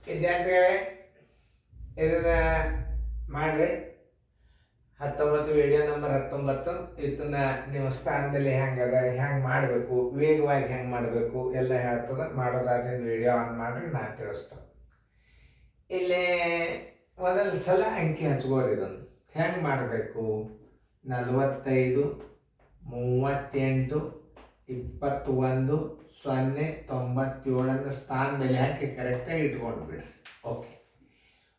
ವಿದ್ಯಾರ್ಥಿಗಳೇ, ಇದನ್ನ ಮಾಡ್ರಿ. 19 ವಿಡಿಯೋ ನಂಬರ್ 19. ಇದನ್ನ ನಿಮ್ಮ ಸ್ಥಾನದಲ್ಲಿ ಹೆಂಗೆ ಮಾಡಬೇಕು, ವೇಗವಾಗಿ ಹೆಂಗೆ ಮಾಡಬೇಕು ಎಲ್ಲ ಹೇಳ್ತದೆ. ಮಾಡೋದಾದ್ರೆ ವಿಡಿಯೋ ಆನ್ ಮಾಡ್ರಿ, ನಾನು ತಿಳಿಸ್ತೇನೆ. ಇಲ್ಲಿ ಮೊದಲ ಸಲ ಅಂಕಿ ಹಚ್ಕೋರಿ. ಇದನ್ನು ಹೆಂಗೆ ಮಾಡಬೇಕು? 45 38 21 0 97 ಸ್ಥಾನ ಮೇಲೆ ಹಾಕಿ ಕರೆಕ್ಟಾಗಿ ಇಟ್ಕೊಂಡು ಬಿಡ್ರಿ. ಓಕೆ.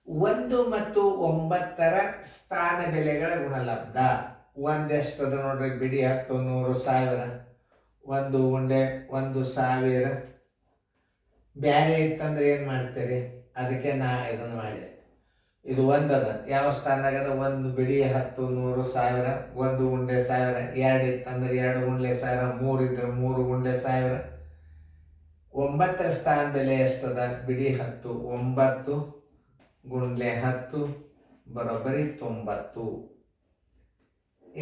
1 ಮತ್ತು 9 ಸ್ಥಾನ ಬೆಲೆಗಳ ಗುಣಲಬ್ಧ. ಒಂದೆಷ್ಟದ ನೋಡ್ರಿ, ಬಿಡಿ 10 100 1000. 1 ಉಂಡೆ 1000 ಬ್ಯಾರೆ ಇತ್ತಂದ್ರೆ ಏನು ಮಾಡ್ತೀರಿ? ಅದಕ್ಕೆ ನಾ ಇದನ್ನು ಮಾಡಿದೆ. ಇದು ಒಂದದ ಯಾವ ಸ್ಥಾನದಾಗದ? 1 ಬಿಡಿ 10 100 1000. 1 ಉಂಡೆ 1000. 2 ಇತ್ತಂದ್ರೆ 2 ಗುಂಡ್ಲೆ 1000. 3 ಇದ್ರೆ 3 ಗುಂಡ್ಲೆ 1000. 9 ಸ್ಥಾನ ಬೆಲೆ ಎಷ್ಟದ? ಬಿಡಿ 10 9 ಗುಂಡ್ಲೆ 10 ಬರೋಬ್ಬರಿ 90.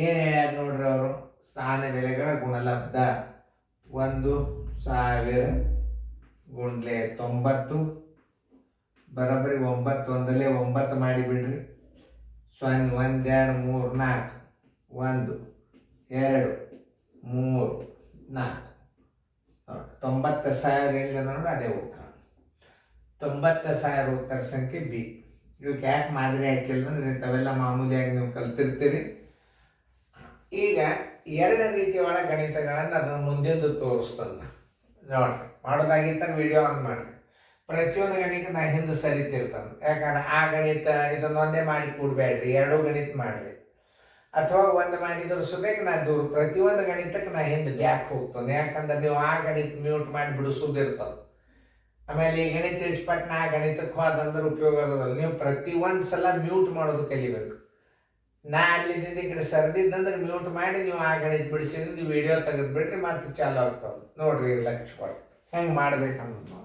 ಏನು ಹೇಳ್ಯಾರ ನೋಡ್ರಿ ಅವರು? ಸ್ಥಾನ ಬೆಲೆಗಳ ಗುಣಲಬ್ಧ 1000 ಗುಂಡ್ಲೆ 90 ಬರೋಬ್ಬರಿ 9. ಒಂದಲ್ಲೇ 9 ಮಾಡಿಬಿಡ್ರಿ. 0 1 2 3 4 1 2 3 4 90,000 ಎಲ್ಲಿ ನೋಡಿ ಅದೇ ಉತ್ತರ. 90,000 ಉತ್ತರ ಸಂಖ್ಯೆ ಬಿ. ಇವಕ್ಕೆ ಯಾಕೆ ಮಾದರಿ ಹಾಕಿಲ್ಲ ಅಂದ್ರೆ ಇಂಥವೆಲ್ಲ ಮಾಮೂಲಿಯಾಗಿ ನೀವು ಕಲ್ತಿರ್ತೀರಿ. ಈಗ 2 ರೀತಿಯ ಒಳ ಗಣಿತಗಳನ್ನು ಅದನ್ನು ಮುಂದೆಂದು ತೋರಿಸ್ತದ ನೋಡ್ರಿ. ಮಾಡೋದಾಗಿತ್ತ ವಿಡಿಯೋ ಆನ್ ಮಾಡಿರಿ. ಪ್ರತಿಯೊಂದು ಗಣಿತ ನಾ ಹಿಂದೆ ಸರಿತಿರ್ತಾನೆ. ಯಾಕಂದ್ರೆ ಆ ಗಣಿತ ಇದನ್ನೊಂದೇ ಮಾಡಿ ಕೊಡಬೇಡ್ರಿ, 2 ಗಣಿತ ಮಾಡಿರಿ. ಅಥವಾ ಒಂದು ಮಾಡಿದ್ರು ಸುಬೇಕು ನಾ ದೂರ. ಪ್ರತಿಯೊಂದು ಗಣಿತಕ್ಕೆ ನಾ ಹಿಂದೆ ಬ್ಯಾಕ್ ಹೋಗ್ತಾನೆ. ಯಾಕಂದ್ರೆ ನೀವು ಆ ಗಣಿತ ಮ್ಯೂಟ್ ಮಾಡಿ ಬಿಡಿಸೋದಿರ್ತದೆ. ಆಮೇಲೆ ಈ ಗಣಿತ ಇಳಿಸ್ಪಟ್ಟು ಆ ಗಣಿತಕ್ಕೆ ಹೋದಂದ್ರೆ ಉಪಯೋಗ ಆಗೋದಲ್ಲ. ನೀವು ಪ್ರತಿಯೊಂದು ಸಲ ಮ್ಯೂಟ್ ಮಾಡೋದು ಕಲಿಬೇಕು. ನಾ ಅಲ್ಲಿದ್ದಿಂದ ಈ ಕಡೆ ಸರ್ದಿದ್ದಂದ್ರೆ ಮ್ಯೂಟ್ ಮಾಡಿ ನೀವು ಆ ಗಣಿತ ಬಿಡಿಸಿದ್ರೆ ನೀವು ವಿಡಿಯೋ ತೆಗೆದು ಬಿಡ್ರಿ, ಮತ್ತೆ ಚಾಲು ಆಗ್ತದೆ. ನೋಡ್ರಿ ಲಕ್ಷ ಕೊಟ್ಟು ಹೆಂಗೆ ಮಾಡ್ಬೇಕನ್ನೋದು ನೋಡ್ರಿ.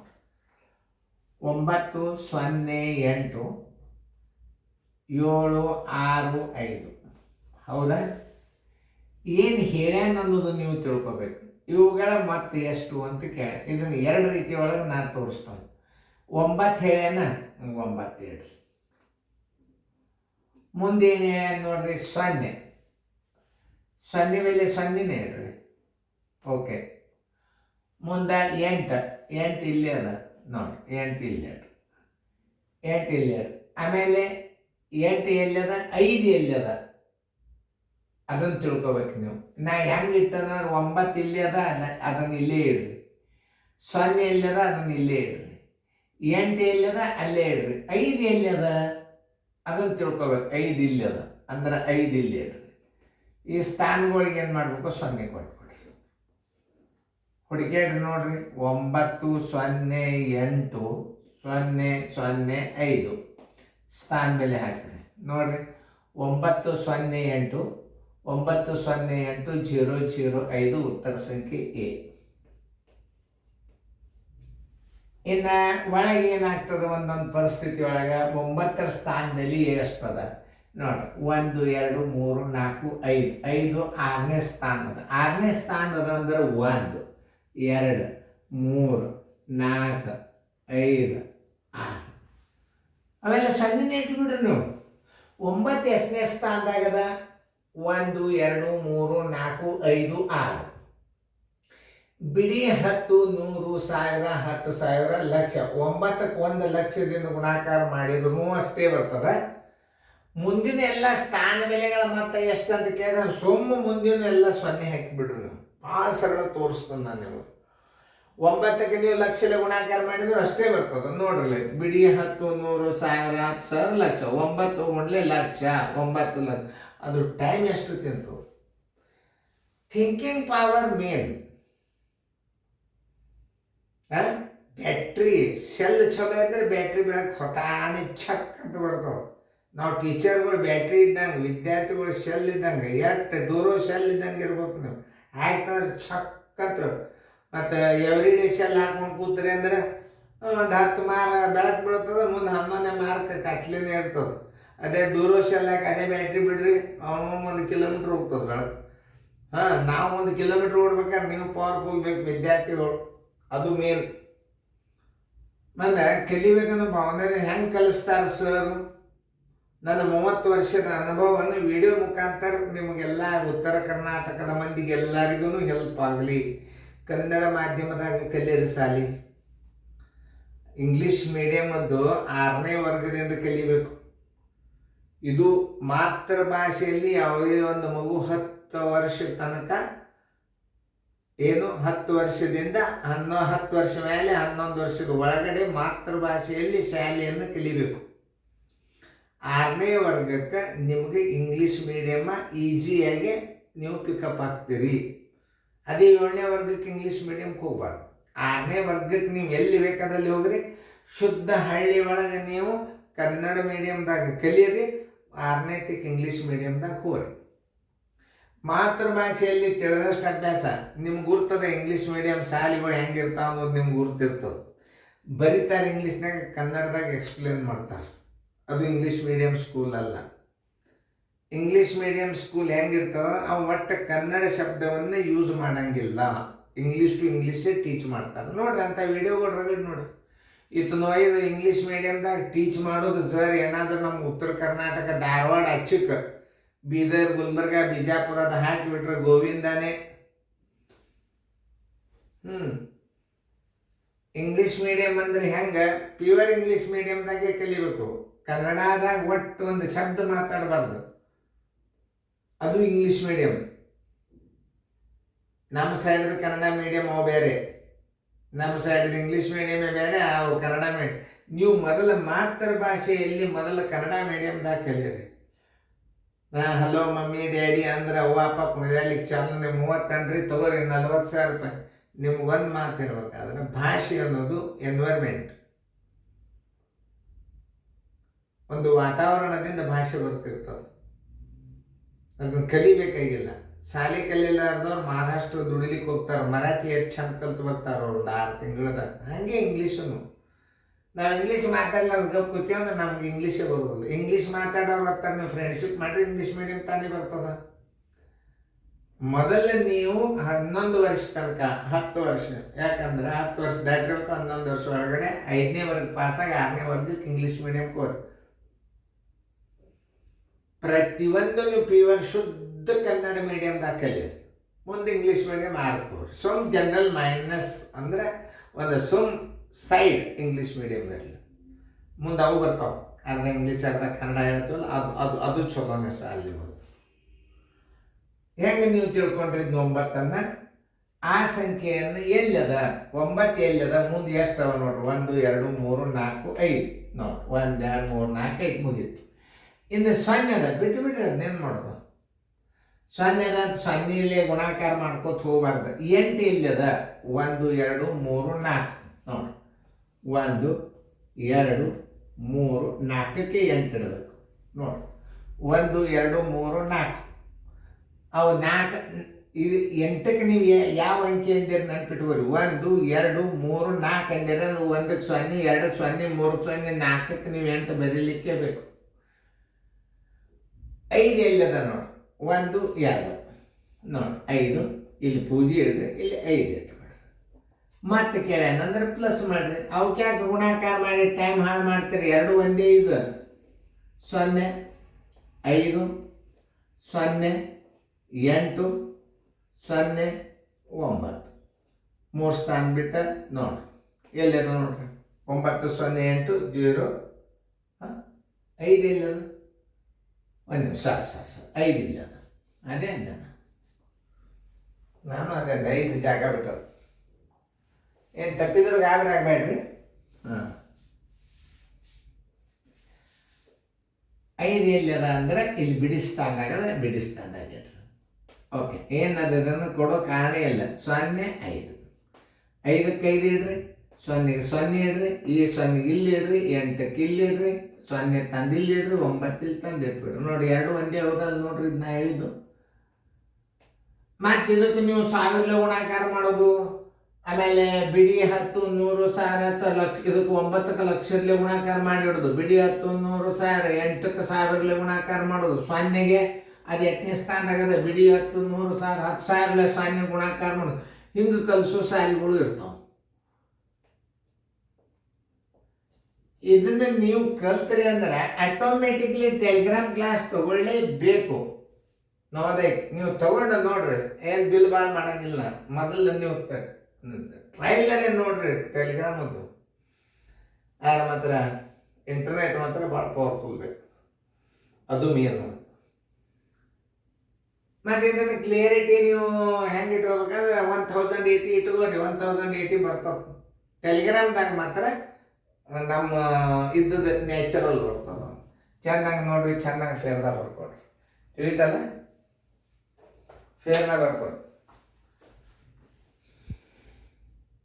9 0 8 7 6 5. ಹೌದಾ? ಏನು ಹೇಳ್ಯಾನ ಅನ್ನೋದು ನೀವು ತಿಳ್ಕೊಬೇಕು. ಇವುಗಳ ಮತ್ತೆ ಎಷ್ಟು ಅಂತ ಕೇಳಿ ಇದನ್ನು 2 ರೀತಿಯ ಒಳಗೆ ನಾನು ತೋರಿಸ್ತಾನೆ. 9 ಹೇಳ್ಯಾನ, 9 ಹೇಳ್ರಿ. ಮುಂದೆ ಏನು ಹೇಳ್ಯಾನ ನೋಡ್ರಿ? 0 0 ಮೇಲೆ 0 ಹೇಳ್ರಿ. ಓಕೆ. ಮುಂದೆ 8 ಇಲ್ಲಿ ಅದ ನೋಡಿ. 8 ಇಲ್ಲಿ ಹೇಳ್ರಿ. 8 ಇಲ್ಲಿ ಹೇಳ್ರಿ. ಆಮೇಲೆ 8 ಎಲ್ಲಿ ಅದ? 5 ಎಲ್ಲಿ ಅದ? ಅದನ್ನು ತಿಳ್ಕೊಬೇಕು ನೀವು. ನಾ ಹೆಂಗೆ ಇಟ್ಟಂದ್ರೆ 9 ಇಲ್ಲಿ ಅದ, ಅದನ್ನು ಇಲ್ಲೇ ಇಡ್ರಿ. 0 ಎಲ್ಲಿ ಅದ? ಅದನ್ನು ಇಲ್ಲೇ ಇಡ್ರಿ. 8 ಎಲ್ಲಿ ಅದ? ಅಲ್ಲೇ ಇಡ್ರಿ. 5 ಎಲ್ಲಿ ಅದ? ಅದನ್ನು ತಿಳ್ಕೊಬೇಕು. 5 ಇಲ್ಲಿ ಅದ ಅಂದ್ರೆ 5 ಇಲ್ಲಿ ಇಡ್ರಿ. ಈ ಸ್ಥಾನಗಳಿಗೆ ಏನು ಮಾಡಬೇಕು? 0 ಕೊಟ್ಬಿಡ್ರಿ. ಹುಡುಕೇಡ್ರಿ ನೋಡ್ರಿ. 9 0 8 0 0 5 ಸ್ಥಾನ ಬೆಲೆ ಹಾಕ್ರಿ. ನೋಡ್ರಿ 9 0 8 9 0 8 0 0 5 ಉತ್ತರ ಸಂಖ್ಯೆ ಎ. ಇನ್ನು ಒಳಗೆ ಏನಾಗ್ತದೆ? ಒಂದೊಂದು ಪರಿಸ್ಥಿತಿ ಒಳಗೆ 9 ಸ್ಥಾನದಲ್ಲಿ ಎಷ್ಟದ ನೋಡ್ರಿ? 1 2 3 4 5. 5 6ನೇ ಸ್ಥಾನ ಅದ. 6ನೇ ಸ್ಥಾನ ಅದ ಅಂದ್ರೆ 1 2 3 4 5 6. ಆಮೇಲೆ 0 ಇಟ್ಬಿಡ್ರಿ ನೀವು. 9 ಎಷ್ಟನೇ ಸ್ಥಾನದಾಗದ? 1 2 3 4 5 6. ಬಿಡಿ 10 100 1000 10,000 ಲಕ್ಷ. 9ಕ್ಕೆ 1 ಲಕ್ಷದಿಂದ ಗುಣಾಕಾರ ಮಾಡಿದ್ರು ಅಷ್ಟೇ ಬರ್ತದೆ. ಮುಂದಿನ ಎಲ್ಲ ಸ್ಥಾನ ಬೆಲೆಗಳ ಮೊತ್ತ ಎಷ್ಟು ಅಂತ ಕೇಳಿದ್ರೆ ಸುಮ್ಮ ಮುಂದಿನ ಎಲ್ಲ 0 ಹಾಕಿಬಿಡ್ರಿ. ನೀವು ಭಾಳ ಸರಳ ತೋರಿಸ್ತೀನಿ ನಾನು ನಿಮಗೆ. 9ಕ್ಕೆ ನೀವು ಲಕ್ಷಲೆ ಗುಣಾಕಾರ ಮಾಡಿದ್ರು ಅಷ್ಟೇ ಬರ್ತದೆ. ನೋಡ್ರಿ ಬಿಡಿ 10 100 1000 10,000 ಲಕ್ಷ. 9 ಒಂಡ್ಲೆ ಲಕ್ಷ. 9 ಲಕ್ಷ. ಅದು ಟೈಮ್ ಎಷ್ಟು ತಿಂತು? Thinking power main. Battery cell ಚಲೋ ಇದ್ರೆ ಬ್ಯಾಟ್ರಿ ಬೆಳಗ್ಗೆ ಹೊತಾನೆ ಛಕ್ ಅಂತ ಬರ್ತಾವೆ. ನಾವು ಟೀಚರ್ಗಳು ಬ್ಯಾಟ್ರಿ ಇದ್ದಂಗೆ, ವಿದ್ಯಾರ್ಥಿಗಳು ಸೆಲ್ ಇದ್ದಂಗೆ, ಎಷ್ಟು ಡೋರೋ ಸೆಲ್ ಇದ್ದಂಗೆ ಇರ್ಬೇಕು ನೀವು. ಯಾಕಂದ್ರೆ ಛಕ್ ಅಂತ. ಮತ್ತು ಎವ್ರಿ ಡೇ ಸೆಲ್ ಹಾಕ್ಕೊಂಡು ಕೂತ್ರಿ ಅಂದ್ರೆ ಒಂದು 10 ಮಾರ್ಕ್ ಬೆಳಕು ಬೀಳ್ತದೆ, ಮುಂದೆ 11ನೇ ಮಾರ್ಕ್ ಕತ್ಲಿನೇ ಇರ್ತದೆ. ಅದೇ ಡೂರೋ ಸೆಲ್ ಹಾಕಿ ಅದೇ ಬ್ಯಾಟ್ರಿ ಬಿಡ್ರಿ, ಅವನು 1 ಕಿಲೋಮೀಟ್ರ್ ಹೋಗ್ತದೆ ಬೆಳಕು. ನಾವು 1 ಕಿಲೋಮೀಟ್ರ್ ಓಡ್ಬೇಕಾದ್ರೆ ನೀವು ಪವರ್ಫುಲ್ ಬೇಕು ವಿದ್ಯಾರ್ಥಿಗಳು. ಅದು ಮೇನ್. ಮತ್ತು ಕಲಿಬೇಕನ್ನೋ ಭಾವನೆ ಹೆಂಗೆ ಕಲಿಸ್ತಾರೆ ಸರ್? ನನ್ನ 30 ವರ್ಷದ ಅನುಭವವನ್ನು ವಿಡಿಯೋ ಮುಖಾಂತರ ನಿಮಗೆಲ್ಲ ಉತ್ತರ ಕರ್ನಾಟಕದ ಮಂದಿಗೆಲ್ಲರಿಗೂ ಹೆಲ್ಪ್ ಆಗಲಿ. ಕನ್ನಡ ಮಾಧ್ಯಮದಾಗ ಕಲಿಯರಿ ಸಾಲಿ. ಇಂಗ್ಲೀಷ್ ಮೀಡಿಯಮದ್ದು 6ನೇ ವರ್ಗದಿಂದ ಕಲಿಬೇಕು. ಇದು ಮಾತೃಭಾಷೆಯಲ್ಲಿ ಯಾವುದೇ ಒಂದು ಮಗು 10 ವರ್ಷದ ತನಕ 10 ವರ್ಷದಿಂದ 10 ವರ್ಷ ಮೇಲೆ 11 ವರ್ಷದ ಒಳಗಡೆ ಮಾತೃಭಾಷೆಯಲ್ಲಿ ಶಾಲೆಯನ್ನು ಕಲಿಬೇಕು. 6ನೇ ವರ್ಗಕ್ಕೆ ನಿಮಗೆ ಇಂಗ್ಲೀಷ್ ಮೀಡಿಯಮ್ಮ ಈಸಿಯಾಗಿ ನೀವು ಪಿಕಪ್ ಆಗ್ತೀರಿ. ಅದೇ 7ನೇ ವರ್ಗಕ್ಕೆ ಇಂಗ್ಲೀಷ್ ಮೀಡಿಯಮ್ಗೆ ಹೋಗ್ಬಾರ್ದು. 6ನೇ ವರ್ಗಕ್ಕೆ ನೀವು ಎಲ್ಲಿ ಬೇಕಾದಲ್ಲಿ ಹೋಗ್ರಿ, ಶುದ್ಧ ಹಳ್ಳಿ ಒಳಗೆ ನೀವು ಕನ್ನಡ ಮೀಡಿಯಮ್ದಾಗ ಕಲೀರಿ, 6ನೇತಕ್ಕೆ ಇಂಗ್ಲೀಷ್ ಮೀಡಿಯಮ್ದಾಗ ಹೋಗ್ರಿ. ಮಾತೃಭಾಷೆಯಲ್ಲಿ ತಿಳಿದಷ್ಟು ಅಭ್ಯಾಸ ನಿಮ್ಗೆ ಗುರ್ತದ. ಇಂಗ್ಲೀಷ್ ಮೀಡಿಯಮ್ ಶಾಲೆಗಳು ಹೆಂಗಿರ್ತಾವ ಅನ್ನೋದು ನಿಮ್ಗೆ ಗುರ್ತಿರ್ತದೆ. ಬರೀತಾರೆ ಇಂಗ್ಲೀಷ್ನಾಗ, ಕನ್ನಡದಾಗ ಎಕ್ಸ್ಪ್ಲೇನ್ ಮಾಡ್ತಾರೆ. ಅದು ಇಂಗ್ಲೀಷ್ ಮೀಡಿಯಮ್ ಸ್ಕೂಲ್ ಅಲ್ಲ. ಇಂಗ್ಲೀಷ್ ಮೀಡಿಯಮ್ ಸ್ಕೂಲ್ ಹೆಂಗಿರ್ತದ, ಅವು ಒಟ್ಟು ಕನ್ನಡ ಶಬ್ದವನ್ನು ಯೂಸ್ ಮಾಡಂಗಿಲ್ಲ. ಇಂಗ್ಲೀಷ್ ಟು ಇಂಗ್ಲೀಷೇ ಟೀಚ್ ಮಾಡ್ತಾರೆ. ನೋಡ್ರಿ ಅಂಥ ವಿಡಿಯೋಗಳು ರಗಡ್ ನೋಡ್ರಿ. ಇದು ಇಂಗ್ಲೀಷ್ ಮೀಡಿಯಮ್ದಾಗ ಟೀಚ್ ಮಾಡೋದು ಸರ್ ಏನಾದರೂ ನಮ್ಮ ಉತ್ತರ ಕರ್ನಾಟಕ ಧಾರವಾಡ ಅಚ್ಚಕ್ಕೆ ಬೀದರ್ ಗುಲ್ಬರ್ಗ ಬಿಜಾಪುರದ ಹಾಕಿಬಿಟ್ರೆ ಗೋವಿಂದಾನೆ. ಇಂಗ್ಲೀಷ್ ಮೀಡಿಯಮ್ ಅಂದ್ರೆ ಹೆಂಗೆ, ಪ್ಯೂರ್ ಇಂಗ್ಲೀಷ್ ಮೀಡಿಯಮ್ದಾಗೆ ಕಲಿಬೇಕು. ಕನ್ನಡದಾಗ ಒಟ್ಟು ಒಂದು ಶಬ್ದ ಮಾತಾಡಬಾರ್ದು. ಅದು ಇಂಗ್ಲೀಷ್ ಮೀಡಿಯಮ್. ನಮ್ಮ ಸೈಡ್ದು ಕನ್ನಡ ಮೀಡಿಯಮ್ ಅವು ಬೇರೆ, ನಮ್ಮ ಸೈಡ್ದು ಇಂಗ್ಲೀಷ್ ಮೀಡಿಯಮೇ ಬೇರೆ, ಅವು ಕನ್ನಡ ಮೀಡಿಯಮ್. ನೀವು ಮೊದಲ ಮಾತೃಭಾಷೆಯಲ್ಲಿ ಮೊದಲ ಕನ್ನಡ ಮೀಡಿಯಮ್ದಾಗ ಕಲೀರಿ. ಹಲೋ ಮಮ್ಮಿ ಡ್ಯಾಡಿ ಅಂದ್ರೆ ಅವ್ವ ಅಪ್ಪ ಕುಣಿದಾಡ್ಲಿಕ್ಕೆ ಚಾಲನೆ 30 ತಗೋರಿ 40,000 ರೂಪಾಯಿ. ನಿಮ್ಗೊಂದು ಮಾತು ಹೇಳ್ಬೇಕಾದ್ರೆ ಭಾಷೆ ಅನ್ನೋದು ಎನ್ವೈರ್ಮೆಂಟ್, ಒಂದು ವಾತಾವರಣದಿಂದ ಭಾಷೆ ಬರ್ತಿರ್ತದೆ. ಅದನ್ನು ಕಲಿಬೇಕಾಗಿಲ್ಲ. ಶಾಲೆ ಕಲಿಲಾರ್ದವ್ರು ಮಹಾರಾಷ್ಟ್ರ ದುಡಿಲಿಕ್ಕೆ ಹೋಗ್ತಾರೆ, ಮರಾಠಿ ಎಷ್ಟು ಚಂದ ಕಲ್ತು ಬರ್ತಾರೆ ಅವ್ರು ಒಂದು 6 ತಿಂಗಳದಾಗ. ಹಾಗೆ ಇಂಗ್ಲೀಷನ್ನು ನಾವು ಇಂಗ್ಲೀಷ್ ಮಾತಾಡ್ಲಾರ್ದು ಗಪ್ ಕೂತೀವಿ ಅಂದ್ರೆ ನಮ್ಗೆ ಇಂಗ್ಲೀಷೇ ಬರೋದಿಲ್ಲ. ಇಂಗ್ಲೀಷ್ ಮಾತಾಡೋರು ಬರ್ತಾರೆ, ನೀವು ಫ್ರೆಂಡ್ಶಿಪ್ ಮಾಡಿರಿ ಇಂಗ್ಲೀಷ್ ಮೀಡಿಯಮ್ ತಾನೇ ಬರ್ತದ. ಮೊದಲು ನೀವು 11 ವರ್ಷ ತನಕ 10 ವರ್ಷ, ಯಾಕಂದ್ರೆ 10 ವರ್ಷ ದಾಟಿರ್ಬೇಕು. 11 ವರ್ಷ ಒಳಗಡೆ 5ನೇ ವರ್ಗ ಪಾಸಾಗಿ 6ನೇ ವರ್ಗಕ್ಕೆ ಇಂಗ್ಲೀಷ್ ಮೀಡಿಯಮ್ಗೆ ಹೋಗಿ ಪ್ರತಿಯೊಂದು ನೀವು ಪ್ಯೂರ್ ಶುದ್ಧ ಕನ್ನಡ ಮೀಡಿಯಮ್ದಾಗ ಕಲೀರಿ. ಮುಂದೆ ಇಂಗ್ಲೀಷ್ ಮೀಡಿಯಮ್ ಆರ್ಕೋರಿ. ಸುಮ್ ಜನರಲ್ ಮೈನಸ್ ಅಂದರೆ ಒಂದು ಸುಮ್ ಸೈಡ್ ಇಂಗ್ಲೀಷ್ ಮೀಡಿಯಮ್ ಇರಲಿ. ಮುಂದೆ ಅವು ಬರ್ತಾವೆ, ಅರ್ಧ ಇಂಗ್ಲೀಷ್ ಅರ್ಧ ಕನ್ನಡ ಹೇಳ್ತೀವಲ್ಲ, ಅದು ಚಲೋನೇ ಸಾಲಿ ಬರೋದು. ಹೆಂಗೆ ನೀವು ತಿಳ್ಕೊಂಡ್ರಿ 9 ಆ ಸಂಖ್ಯೆಯನ್ನು ಎಲ್ಲದ 9 ಎಲ್ಲದ ಮುಂದೆ ಎಷ್ಟು ಅವ ನೋಡ್ರಿ, 1 2 3 4 5 ನೋಡಿ, 1 2 3 4 5 ಮುಗೀತು. ಇನ್ನು 0 ಅದ ಬಿಟ್ಟುಬಿಟ್ರೆ ಅದನ್ನೇನು ಮಾಡೋದು? 0 ಅದ 0 ಗುಣಾಕಾರ ಮಾಡ್ಕೋತ ಹೋಗ್ಬಾರ್ದು. 8 ಎಲ್ಲದ 1 2 3 4 ನೋಡಿ, 1 2 3 4ಕ್ಕೆ 8 ಇಡಬೇಕು ನೋಡಿ. 1 2 3 4 ಅವು 4 ಇದು 8ಕ್ಕೆ ನೀವು ಯಾವ ಅಂಕಿ ಅಂದಿರಿ ನೆನ್ಪಿಟ್ಕೋರಿ. 1 2 3 4 ಅಂದಿರ 1ಕ್ಕೆ 0 2ಕ್ಕೆ 0 3ಕ್ಕೆ 0 4ಕ್ಕೆ ನೀವು 8 ಬರೀಲಿಕ್ಕೆ ಬೇಕು. 5 ಎಲ್ಲದ ನೋಡಿ, 1 2 ನೋಡಿ 5, ಇಲ್ಲಿ ಪೂಜೆ ಇಡ್ರಿ, ಇಲ್ಲಿ 5 ಇಟ್ಬಿಡ್ರಿ. ಮತ್ತೆ ಕೇಳ್ಯಾನಂದ್ರೆ ಪ್ಲಸ್ ಮಾಡ್ರಿ. ಅವಕ್ಕೆ ಯಾಕೆ ಗುಣಾಕಾರ ಮಾಡಿ ಟೈಮ್ ಹಾಳು ಮಾಡ್ತೀರಿ? 2 ಒಂದೇ ಇದು 0 5 0 8 0 9 3 ಸ್ಥಾನ ಬಿಟ್ಟ ನೋಡ್ರಿ ಎಲ್ಲದ ನೋಡ್ರಿ. 9 0 8 0 5 ಎಲ್ಲದ 1 ನಿಮಿಷ ಸರ್ 5 ಇಲ್ಲದ. ಅದೇ ಅಂದ ನಾನು, ಅದೇ 5 ಜಾಗ ಬಿಟ್ಟರು. ಏನು ತಪ್ಪಿದ್ರು ಗಾಬರಿ ಆಗಬೇಡ್ರಿ. 5 ಎಲ್ಲದ ಅಂದ್ರೆ ಇಲ್ಲಿ ಬಿಡಿಸ್ತಾಂಡಾಗದ ಬಿಡಿಸ್ತಾಂಡಾಗ್ರಿ. ಓಕೆ, ಏನದ ಇದನ್ನು ಕೊಡೋ ಕಾರಣ ಇಲ್ಲ. 0 5 5ಕ್ಕೆ 5 ಇಡ್ರಿ, 0ಗೆ 0 ಇಡ್ರಿ, ಈ 0ಗೆ ಇಲ್ಲಿ ಇಡ್ರಿ, 8ಕ್ಕೆ ಇಲ್ಲಿ ಇಡ್ರಿ, 0 ತಂದು ಇಲ್ಲಿ ಇಡ್ರಿ, 9 ಇಲ್ಲಿ ತಂದು ಇಟ್ಬಿಡ್ರಿ. ನೋಡಿ 2 ಒಂದೇ ಹೋದಲ್ಲ ನೋಡ್ರಿ, ಇದನ್ನ ಹೇಳಿದ್ದು. ಮತ್ತು ಇದಕ್ಕೆ ನೀವು 1000 ಗುಣಾಕಾರ ಮಾಡೋದು, ಆಮೇಲೆ ಬಿಡಿ 10 100 1000 ಲಕ್ಷ, ಇದಕ್ಕೆ 9ಕ್ಕೆ ಲಕ್ಷದಲ್ಲೇ ಗುಣಾಕಾರ ಮಾಡಿಡೋದು. ಬಿಡಿ 10 100 1000, 8ಕ್ಕೆ 1000 ಗುಣಾಕಾರ ಮಾಡೋದು. 0ಗೆ ಅದು 8ನೇ ಸ್ಥಾನದಾಗದ. ಬಿಡಿ 10 100 1000 10,000 0 ಗುಣಾಕಾರ ಮಾಡೋದು. ಹಿಂಗೆ ಕಲಿಸೋ ಸಾಲಿಗಳು ಇರ್ತಾವೆ. ಇದನ್ನ ನೀವು ಕಲ್ತ್ರಿ ಅಂದ್ರೆ ಆಟೋಮೆಟಿಕ್ಲಿ ಟೆಲಿಗ್ರಾಮ್ ಕ್ಲಾಸ್ ತಗೊಳ್ಳೇಬೇಕು. ನೋಡೋದೇ ನೀವು ತಗೊಂಡು ನೋಡ್ರಿ, ಏನು ಬಿಲ್ ಭಾಳ ಮಾಡಂಗಿಲ್ಲ. ಮೊದಲು ನೀವು ಟ್ರೈಲರೇ ನೋಡ್ರಿ ಟೆಲಿಗ್ರಾಮದ್ದು. ಆದ್ರೆ ಮಾತ್ರ ಇಂಟರ್ನೆಟ್ ಮಾತ್ರ ಭಾಳ ಪವರ್ಫುಲ್ ಬೇಕು, ಅದು ಮೇನ್. ಮತ್ತು ಇದನ್ನು ಕ್ಲಿಯರಿಟಿ ನೀವು ಹೆಂಗೆ ಇಟ್ಕೋಬೇಕಾದ್ರೆ 1080 ಇಟ್ಕೋರಿ, 1080 ಬರ್ತದೆ. ಟೆಲಿಗ್ರಾಮ್ದಾಗ ಮಾತ್ರ ನಮ್ಮ ಇದ್ದದ ನ್ಯಾಚುರಲ್ ಬರ್ತದೆ. ಚೆನ್ನಾಗಿ ನೋಡ್ರಿ, ಚೆನ್ನಾಗಿ ಫೇರ್ದಾಗ ಬರ್ಕೊಡ್ರಿ, ತಿಳಿತಲ್ಲ? ಫೇರ್ದಾಗ ಬರ್ಕೊಡ್ರಿ.